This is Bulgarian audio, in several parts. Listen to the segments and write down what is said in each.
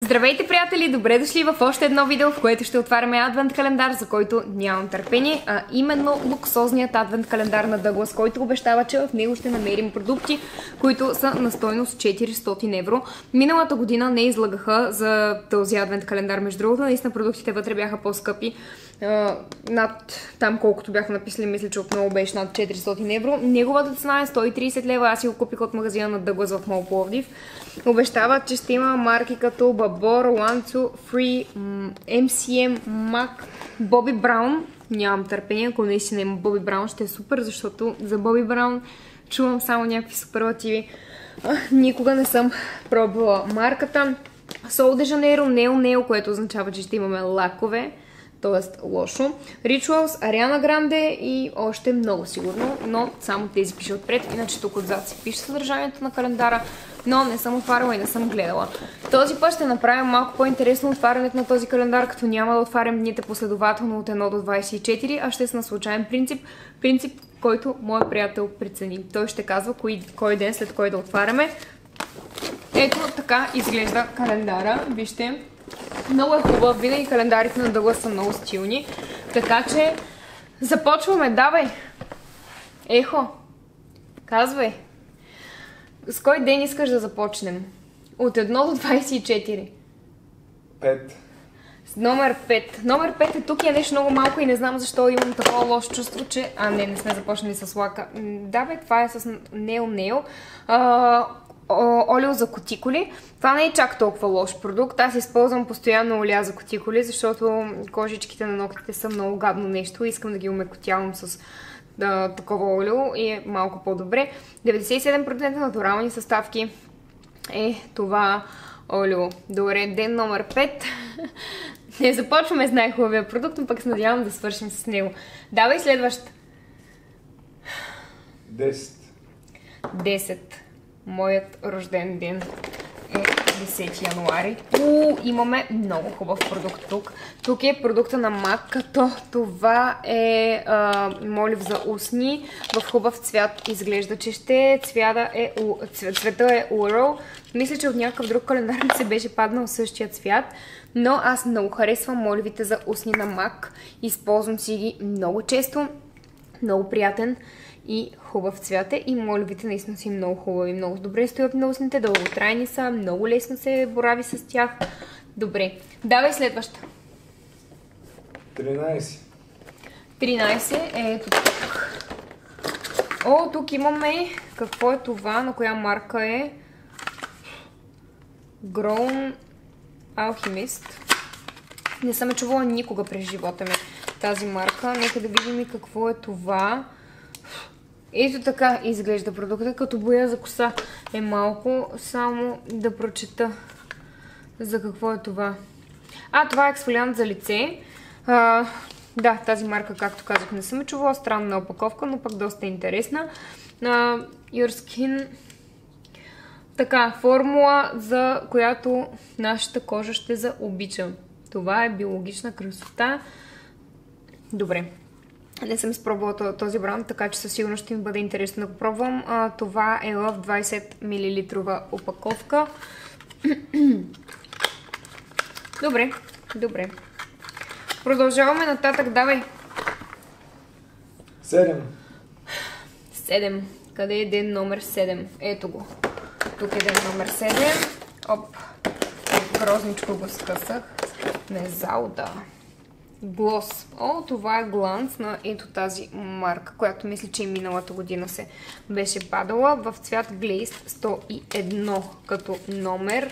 Здравейте, приятели! Добре дошли в още едно видео, в което ще отваряме адвент календар, за който нямам търпение, а именно луксозният адвент календар на Douglas, който обещава, че в него ще намерим продукти, които са на стойност 400 евро. Миналата година не излагаха за този адвент календар, между другото, наистина продуктите вътре бяха по-скъпи. Над там колкото бяха написали, мисля, че отново беше над 400 евро. Неговата цена е 130 лева, аз си го купих от магазина на Douglas в Мол Пловдив. Обещават, че ще има марки като Babor, Lanzo, Free, MCM, MAC, Bobbi Brown. Нямам търпение, ако наистина има Bobbi Brown, ще е супер, защото за Bobbi Brown чувам само някакви суперлативи. Никога не съм пробвала марката. Sol de Janeiro, Neo, което означава, че ще имаме лакове. Т.е. лошо. Rituals, Ariana Grande и още много сигурно, но само тези пише отпред, иначе тук отзад си пише съдържанието на календара, но не съм отваряла и не съм гледала. Този път ще направим малко по-интересно отварянето на този календар, като няма да отварям дните последователно от 1 до 24, а ще са на случайен принцип, който моят приятел прецени. Той ще казва кой ден след кой да отваряме. Ето така изглежда календара, вижте. Много е хубав, винаги календарите на Douglas са много стилни. Така че започваме, давай! Ехо, казвай! С кой ден искаш да започнем? От 1 до 24. 5. Номер 5. Номер 5 е тук, е нещо много малко и не знам защо имам такова лошо чувство, че... не сме започнали с лака. Да бе, това е с Nail. Олио за кутикули. Това не е чак толкова лош продукт. Аз използвам постоянно олия за кутикули, защото кожичките на ногтите са много гадно нещо. Искам да ги умекотявам с такова олио и е малко по-добре. 97% натурални съставки е това олио. Добре, ден номер 5. Не започваме с най-хубавия продукт, но пък се надявам да свършим с него. Давай следващ. 10. Моят рожден ден е 10 януари. Имаме много хубав продукт тук. Тук е продукта на MAC, като това е молив за устни. В хубав цвят изглежда, че ще цвета е Урал. Мисля, че от някакъв друг календар ми се беше паднал същия цвят. Но аз много харесвам моливите за устни на MAC. Използвам си ги много често. Много приятен и хубав цвят е и моливите наистина си много хубави. Много добре стоят на устните, дълготрайни са, много лесно се борави с тях. Добре, давай следваща. 13 е ето тук. Тук имаме, какво е това, на коя марка е? Grown Alchemist. Не съм чувала никога през живота ми тази марка. Нека да видим и какво е това. Ето така изглежда продукта, като боя за коса е малко. Само да прочета за какво е това. Това е ексфолиант за лице. Да, тази марка, както казах, не съм чувала. Странна опаковка, но пък доста интересна. Your Skin. Така, формула, за която нашата кожа ще заобича. Това е биологична красота. Добре. Не съм изпробвала този бранд, така че със сигурност ще ми бъде интересно да го пробвам. Това е в 20 мл опаковка. Добре. Продължаваме нататък, давай. 7. Къде е ден номер 7? Ето го. Тук е ден номер 7. Грозничко го скъсах. Залда. Глос. Това е гланц на ето тази марка, която мисля, че и миналата година се беше падала. В цвят Glazed 101 като номер.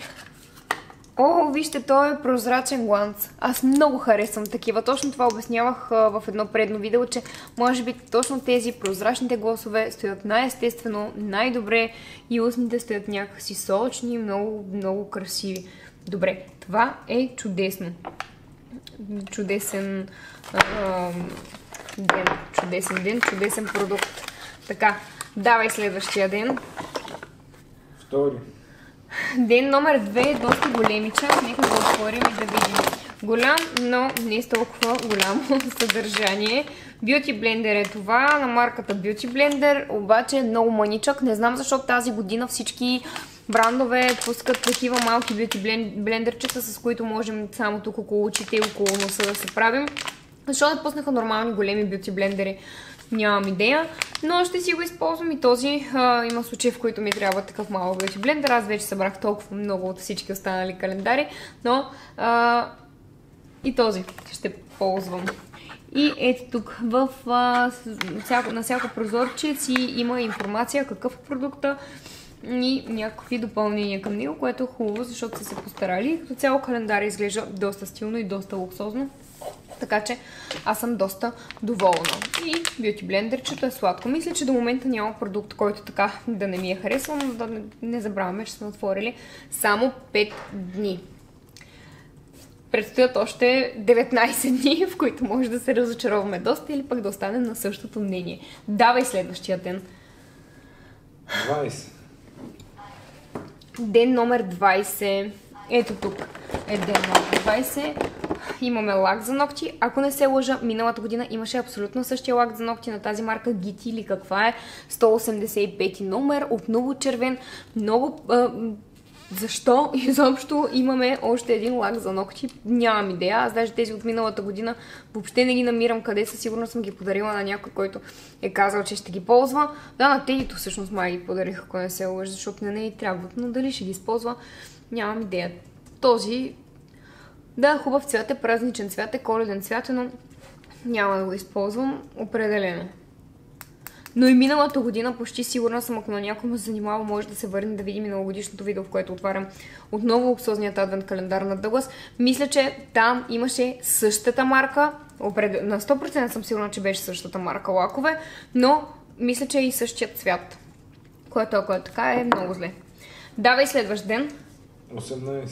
Вижте, той е прозрачен гланц. Аз много харесвам такива. Точно това обяснявах в едно предно видео, че може би точно тези прозрачните гласове стоят най-естествено, най-добре и устните стоят някакси сочни, много, много красиви. Добре, това е чудесно. Чудесен ден, чудесен продукт. Така, давай следващия ден. 2. Ден номер 2 е доста големичък. Нека го отворим и да видим. Голям, но не е толкова голямо съдържание. Beauty Blender е това, на марката Beauty Blender, обаче е много маничък. Не знам защо тази година всички брандове пускат такива малки бюти блендерчета, с които можем само тук около очите и около носа да се правим. Защо не пуснаха нормални големи бюти блендери? Нямам идея, но ще си го използвам и този. Има случаи, в които ми трябва такъв малък бюти блендер. Аз вече събрах толкова много от всички останали календари, но и този ще ползвам. И ето тук на всяко прозорче си има информация какъв е продукта и някакви допълнения към него, което е хубаво, защото са се постарали. Като цяло календар изглежда доста стилно и доста луксозно. Така че аз съм доста доволна. И бюти блендерчето е сладко. Мисля, че до момента няма продукт, който така да не ми е харесал, но да не забравяме, че сме отворили само 5 дни. Предстоят още 19 дни, в които може да се разочароваме доста или пък да останем на същото мнение. Давай следващия ден. 20. Ден номер 20. Ето тук е ден номер 20. Имаме лак за ногти. Ако не се лъжа, миналата година имаше абсолютно същия лак за ногти на тази марка Giti или каква е. 185 номер, отново червен. Много... Защо изобщо имаме още един лак за ногти? Нямам идея. Аз даже тези от миналата година въобще не ги намирам къде са. Сигурно съм ги подарила на някой, който е казал, че ще ги ползва. Да, на Тедито всъщност май ги подарих, ако не се лъжа, защото не и трябват. Но дали ще ги използва, нямам идея. Този, да, хубав цвят е, празничен цвят е, коледен цвят е, но няма да го използвам определено. Но и миналата година почти сигурна съм, ако на някой ме занимава, може да се върне да види миналогодишното видео, в което отварям отново луксозният адвент календар на Douglas. Мисля, че там имаше същата марка, на 100% съм сигурна, че беше същата марка лакове, но мисля, че е и същият цвят, което ако е така е много зле. Давай следващ ден. 18.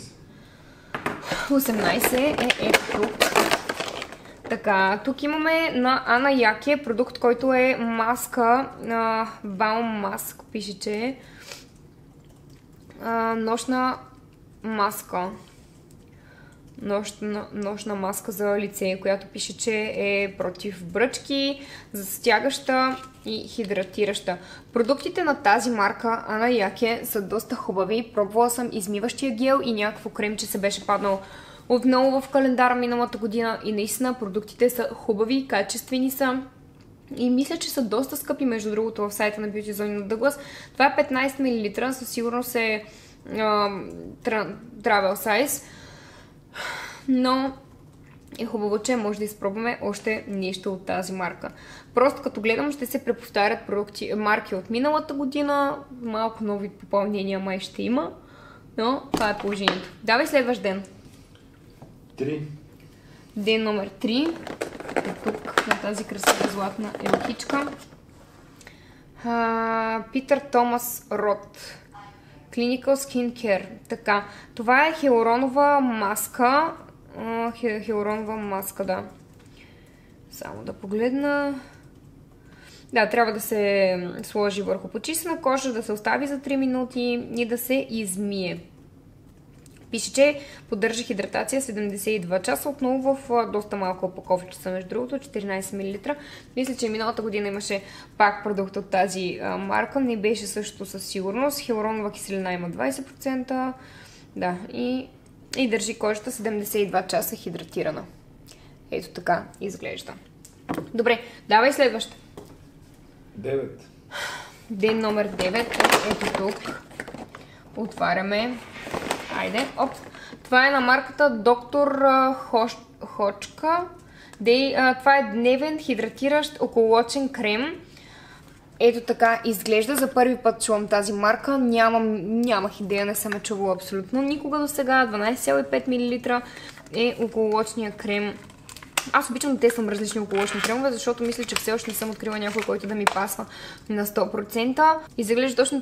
18 е ето тук. Така, тук имаме на Ана Яке продукт, който е маска, Balm Mask, пише, че е нощна маска. Нощна маска за лице, която пише, че е против бръчки, застягаща и хидратираща. Продуктите на тази марка Ана Яке са доста хубави. Пробвала съм измиващия гел и някакво кремче се беше паднало отново в календара миналата година и наистина продуктите са хубави, качествени са и мисля, че са доста скъпи, между другото, в сайта на Beauty Zone на Douglas. Това е 15 мл, със сигурност е travel size, но е хубаво, че може да изпробваме още нещо от тази марка. Просто като гледам, ще се преповтарят марки от миналата година, малко нови попълнения май ще има, но това е положението. Давай следващ ден. 3. Ден номер 3 е тук на тази красива златна елкичка. Питър Томас Рот. Clinical Skin Care. Така, това е хиалуронова маска. Хиалуронова маска, да. Само да погледна. Да, трябва да се сложи върху почистена кожа, да се остави за 3 минути и да се измие. Пише, че поддържа хидратация 72 часа, отново в доста малко опаковчица, между другото, 14 мл. Мисля, че миналата година имаше пак продукт от тази марка, не беше също със сигурност. Хиалуронова киселина има 20%, да, и държи кожата 72 часа хидратирана. Ето така изглежда. Добре, давай следваща. 9. Ден номер 9, ето тук. Отваряме. Айде, оп. Това е на марката Доктор Хочка. Това е дневен хидратиращ околочен крем. Ето така изглежда. За първи път чувам тази марка. Нямах идея, не съм я чувала абсолютно никога до сега. 12,5 мл е околочния крем. Аз обичам да тествам различни околочни кремове, защото мисля, че все още не съм открила някой, който да ми пасва на 100%. Изглежда точно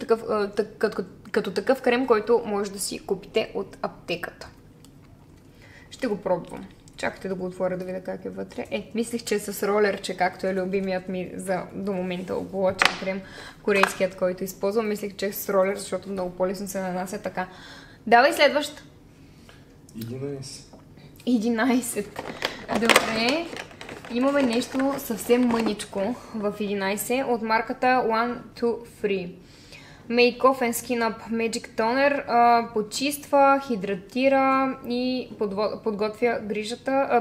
като такъв крем, който може да си купите от аптеката. Ще го пробвам. Чакайте да го отворя да видя как е вътре. Мислих, че е с ролерче, както е любимият ми за до момента околочен крем, корейският, който използвам. Мислих, че е с ролер, защото много по-лесно се нанася така. Давай следващ. 11. Добре. Имаме нещо съвсем мъничко в 11 от марката One Two Free. Make Off and Skin Up Magic Toner. Почиства, хидратира и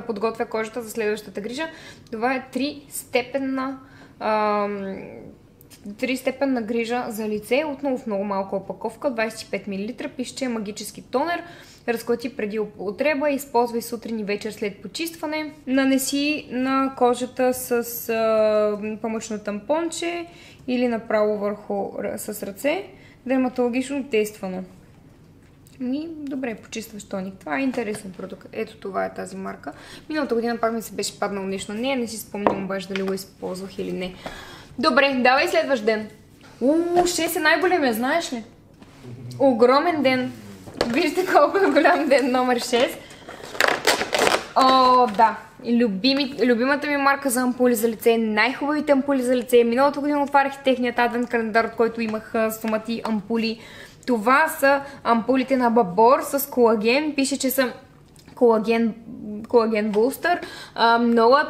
подготвя кожата за следващата грижа. Това е 3-степенна грижа за лице. Отново в много малка опаковка, 25 мл. Пише, че е магически тонер. Разклати преди употреба, използвай сутрин и вечер след почистване. Нанеси на кожата с памъчно тампонче или направо с ръце. Дерматологично тествано. Добре, почистващ тоник. Това е интересен продукт. Ето това е тази марка. Миналата година пак ми се беше паднало нещо на нея. Не си спомням обаче дали го използвах или не. Добре, давай следващ ден. 6 е най-големия, знаеш ли? Огромен ден. Вижте колко е голям ден, номер 6. Да. Любимата ми марка за ампули за лице. Най-хубавите ампули за лице. Миналата година отварях техният адвент календар, от който имах стомати ампули. Това са ампулите на Бабор с колаген. Пише, че са колаген бустър. Много е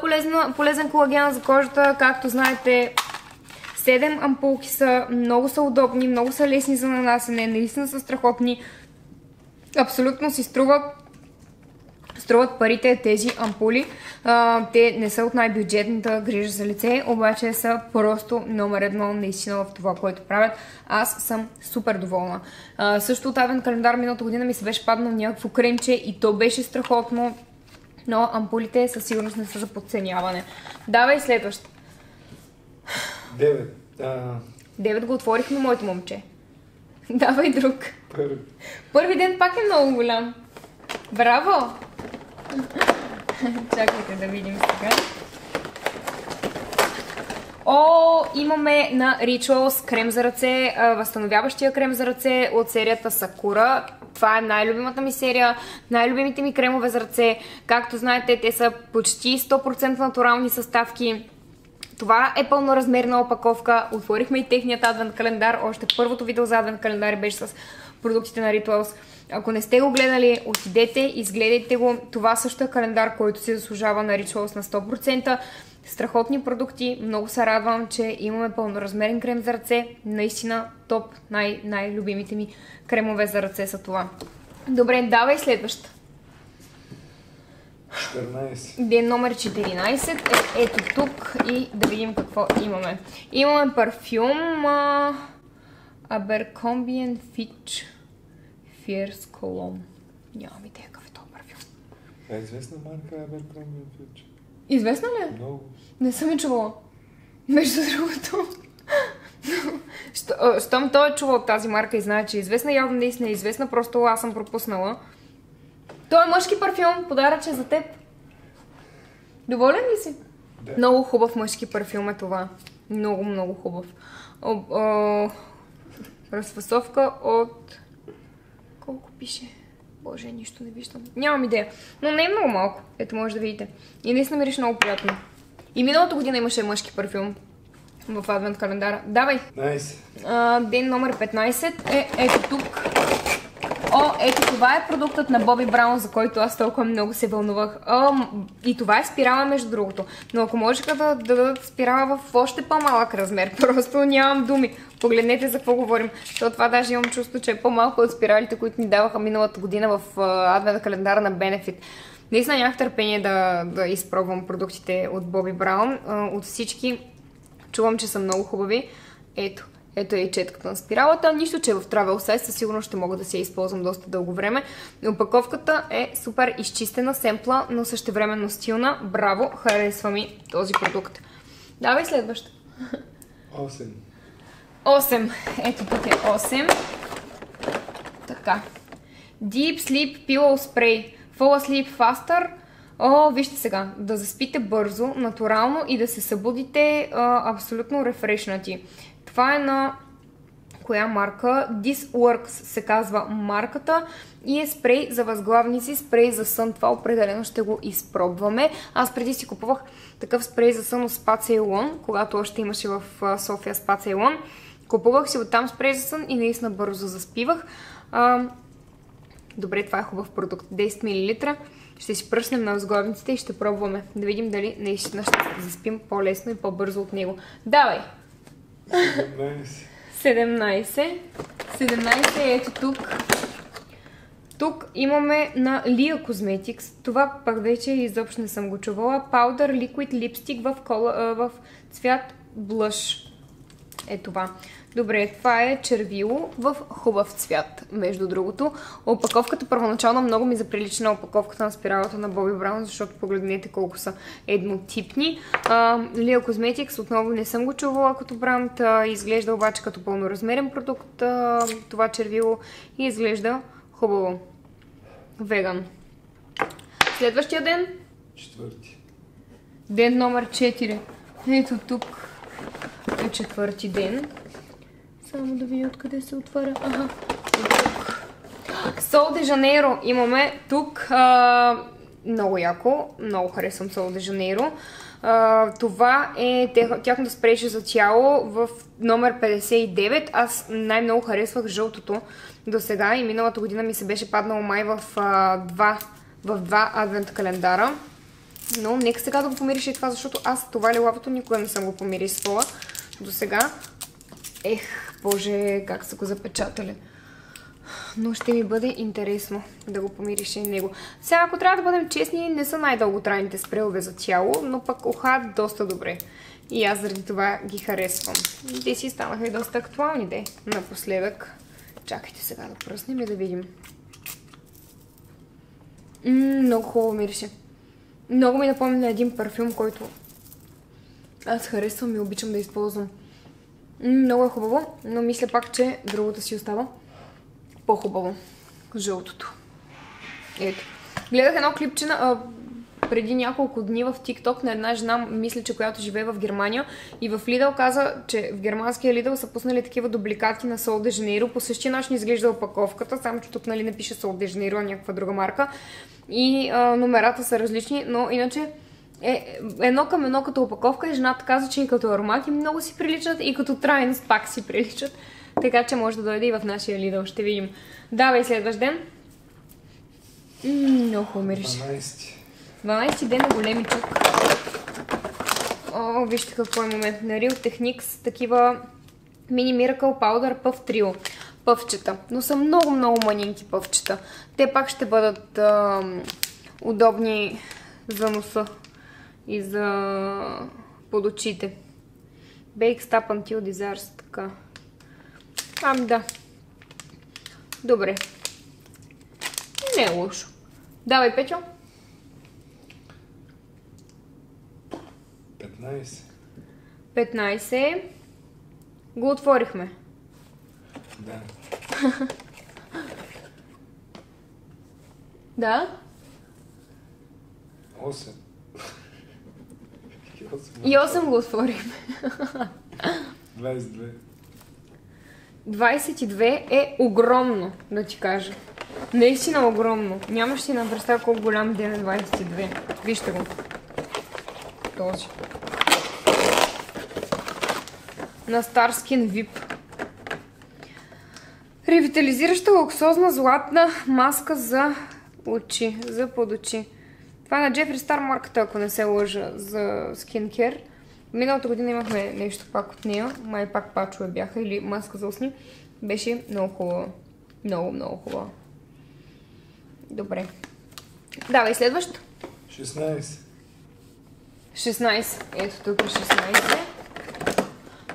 полезен колаген за кожата. Както знаете, 7 ампулки са. Много са удобни, много са лесни за нанасене. Наистина са страхотни. Абсолютно си струват парите тези ампули. Те не са от най-бюджетната грижа за лице, обаче са просто номер едно наистина в това, което правят. Аз съм супер доволна. Също от адвент календар миналата година ми се беше паднал някакво кремче и то беше страхотно, но ампулите със сигурност не са за подценяване. Давай следващ. 9. 9 го отворихме, моето момче. Давай друг. Първи. Първи ден пак е много голям. Браво! Чакайте да видим сега. Имаме на Rituals крем за ръце, възстановяващия крем за ръце от серията Sakura. Това е най-любимата ми серия, най-любимите ми кремове за ръце. Както знаете, те са почти 100% натурални съставки. Това е пълноразмерна опаковка. Отворихме и техният адвент календар. Още първото видео за адвент календар беше с продуктите на Rituals. Ако не сте го гледали, отидете, изгледайте го. Това също е календар, който се заслужава на Rituals на 100%. Страхотни продукти. Много се радвам, че имаме пълноразмерен крем за ръце. Наистина топ, най-любимите ми кремове за ръце са това. Добре, давай следваща. 14. Ден номер 14. Ето тук и да видим какво имаме. Имаме парфюм Abercrombie Fitch Fierce Cologne. Нямам идея какъв е този парфюм. Това е известна марка Abercrombie Fitch. Известна ли е? Много. Не съм я чувала. Между другото. Щом той е чувал от тази марка и знае, че е известна, явно наистина е известна, просто аз съм пропуснала. Той е мъжки парфюм, подаръче за теб. Доволен ли си? Да. Много хубав мъжки парфюм е това. Много, много хубав. Разфасовка от... Колко пише? Боже, нищо не виждам. Нямам идея. Но не е много малко. Ето може да видите. И наистина мирише много приятно. И миналата година имаше мъжки парфюм в адвент календара. Давай! Ден номер 15 е ето тук. Ето това е продуктът на Боби Браун, за който аз толкова много се вълнувах. И това е спирала, между другото. Но ако можеха да дадат спирала в още по-малък размер, просто нямам думи. Погледнете за какво говорим. Защото това даже имам чувство, че е по-малко от спиралите, които ни даваха миналата година в адвент календара на Benefit. Наистина нямах търпение да изпробвам продуктите от Боби Браун. От всички чувам, че са много хубави. Ето е и четката на спиралата. Нищо, че е в Travel Size, със сигурност ще мога да се използвам доста дълго време. Опаковката е супер изчистена, семпла, но същевременно стилна. Браво, харесва ми този продукт. Давай следващ. 8. Ето тук е 8. Така. Deep Sleep Pillow Spray. Fall Asleep Faster. Вижте сега. Да заспите бързо, натурално и да се събудите абсолютно рефрешнати. Това е на коя марка? This Works се казва марката и е спрей за възглавници, спрей за сън. Това определено ще го изпробваме. Аз преди си купувах такъв спрей за сън от Spa Ceylon, когато още имаше в София Spa Ceylon. Купувах си оттам спрей за сън и наистина бързо заспивах. Добре, това е хубав продукт. 10 мл. Ще си пръснем на възглавниците и ще пробваме. Да видим дали наистина ще заспим по-лесно и по-бързо от него. Давай! 17. 17 е ето тук. Тук имаме на Lia Cosmetics. Това пък вече изобщо не съм го чувала. Powder Liquid Lipstick в цвят Blush. Е това. Добре, това е червило в хубав цвят, между другото. Опаковката първоначално много ми заприлича на опаковката на спиралата на Bobbi Brown, защото погледнете колко са еднотипни. Lia Cosmetics отново не съм го чувала като бранд, изглежда обаче като пълноразмерен продукт това червило и изглежда хубаво. Веган. Следващия ден? Четвърти. Ден номер 4. Ето тук е четвърти ден. Само да видя откъде се отваря. Ага. Сол де Жанейро имаме тук. Много яко. Много харесвам Сол де Жанейро. Това е тяхното спрейче за тяло в номер 59. Аз най-много харесвах жълтото до сега и миналата година ми се беше паднало май в два адвент календара. Но нека сега да го помириш и това, защото аз това лилавото никога не съм го помирисвала до сега. Боже, как са го запечатали. Но ще ми бъде интересно да го помириш и него. Сега, ако трябва да бъдем честни, не са най-дълготрайните спреове за тяло, но пък ухаят доста добре. И аз заради това ги харесвам. Те си станаха и доста актуални, де, напоследък. Чакайте сега да пръснем и да видим. Много хубаво мирише. Много ми напомня на един парфюм, който аз харесвам и обичам да използвам. Много е хубаво, но мисля пак, че другото си остава по-хубаво. Жълтото. Ето. Гледах едно клипче преди няколко дни в TikTok на една жена, мисля, че която живее в Германия, и в Lidl каза, че в германския Lidl са пуснали такива дубликати на Sol de Janeiro. По същия начин изглежда опаковката, само че тук нали не пише Sol de Janeiro, а някаква друга марка. И номерата са различни, но иначе едно към едно като опаковка и жената каза, че и като аромати много си приличат и като трайност пак си приличат. Така че може да дойде и в нашия Lidl, ще видим. Давай следващ ден. Много хубаво мирише. 12 ден е големичък. Вижте какво е момент на Real Techniques, такива Mini Miracle Powder Puff Trio пъвчета, но са много манинки пъвчета. Те пак ще бъдат удобни за носа и за под очите. Bake Stop Until Desires, така. Да. Добре. Не е лошо. Давай, Петьо. 15. Го отворихме. Да. Да? 8. И 8 го отворихме. 22. 22 е огромно, да ти кажа. Наистина огромно. Нямаш си на представа колко голям ден е 22. Вижте го. Този. На Starskin VIP. Ревитализираща луксозна златна маска за очи, за под очи. Това е на Jeffree Star марката, ако не се лъжа, за скинкер. Миналата година имахме нещо пак от нея. Май пак пачове бяха или маска за устни. Беше много хубава. Много хубава. Добре. Давай следващ. 16. 16. Ето тук е 16.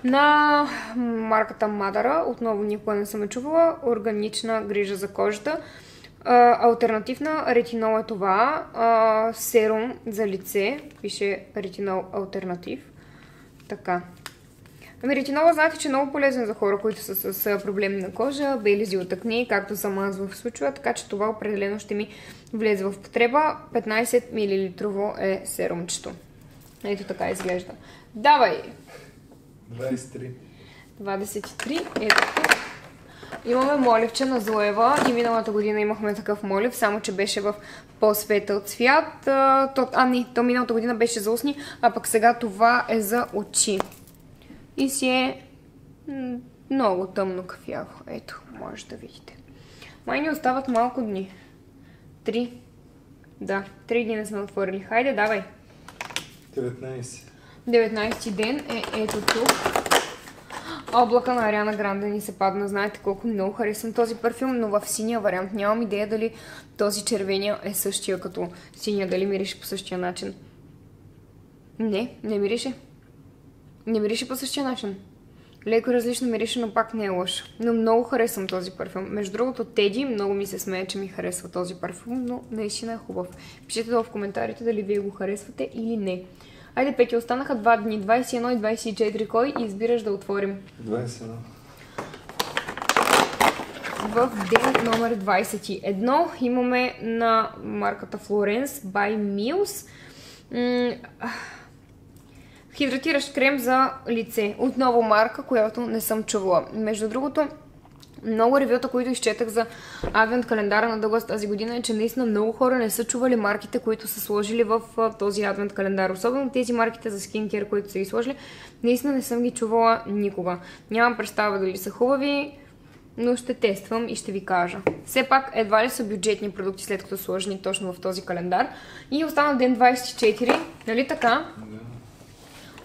На марката Мадара. Отново никога не съм чувала. Органична грижа за кожата. Алтернативна ретинол е това. Серум за лице. Пише ретинол алтернатив. Така. Ретинола знаете, че е много полезен за хора, които са с проблеми на кожа, белези от акне, както сама аз в случая, така че това определено ще ми влезе в потреба. 15 мл е серумчето. Ето така изглежда. Давай! 23. 23. Ето. Имаме моливче на Зоева и миналата година имахме такъв молив, само че беше в по-светъл цвят. То миналата година беше за устни, а пък сега това е за очи. И си е много тъмно кафяво. Ето, може да видите. Май ни остават малко дни. 3. Да, 3 дни не сме отворили. Хайде, давай. 19. 19 ден е ето тук. облака на Ариана Гранде ни се падна. Знаете колко много харесвам този парфюм, но в синия вариант. Нямам идея дали този червения е същия като синия, дали мирише по същия начин. Не мирише. Не мирише по същия начин. Леко различно мирише, но пак не е лош. Но много харесвам този парфюм. Между другото, Теди много ми се смее, че ми харесва този парфюм, но наистина е хубав. Пишете долу в коментарите дали вие го харесвате или не. Айде, Пети, останаха 2 дни, 21 и 24. Кой избираш да отворим? 21. В ден номер 21 имаме на марката Florence by Mills хидратиращ крем за лице. Отново марка, която не съм чувала. Между другото, много ревюта, които изчетах за адвент календара на Douglas тази година е, че наистина много хора не са чували марките, които са сложили в този адвент календар. Особено тези марките за скинкер, които са ги сложили, наистина не съм ги чувала никога. Нямам представа дали са хубави, но ще тествам и ще ви кажа. Все пак едва ли са бюджетни продукти, след като са сложени точно в този календар. И остана ден 24, нали така?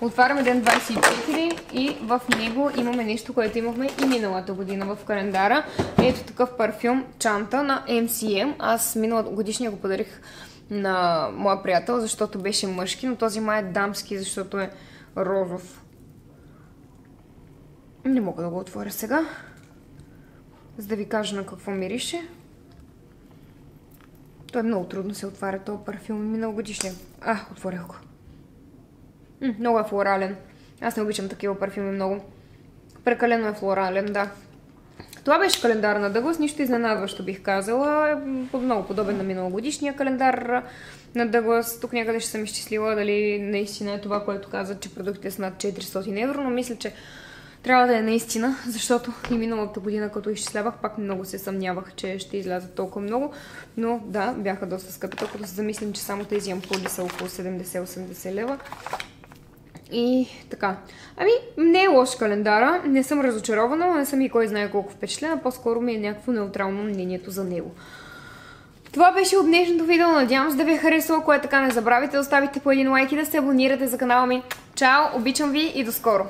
Отваряме ден 24 и в него имаме нещо, което имахме и миналата година в календара. Ето такъв парфюм Чанта на MCM. Аз миналата годишния го подарих на моя приятел, защото беше мъжки, но този май е дамски, защото е розов. Не мога да го отворя сега, за да ви кажа на какво мирише. Той е много трудно се отваря този парфюм миналогодишния. Отворях го. Много е флорален. Аз не обичам такива парфюми много. Прекалено е флорален, да. Това беше календар на Douglas, нищо изненадващо бих казала. Много подобен на миналогодишния календар на Douglas. Тук някъде ще съм изчислила дали наистина е това, което казват, че продуктите са над 400 евро, но мисля, че трябва да е наистина, защото и миналата година, като изчислявах, пак много се съмнявах, че ще излязат толкова много. Но да, бяха доста скъпи, като се замислим, че само тези ампули са около 70-80 лева. И така. Не е лош календара, не съм разочарована, не съм и кой знае колко впечатлена, по-скоро ми е някакво неутрално мнението за него. Това беше от днешното видео, надявам се да ви е харесало, ако е така не забравяйте да оставите по един лайк и да се абонирате за канала ми. Чао, обичам ви и до скоро!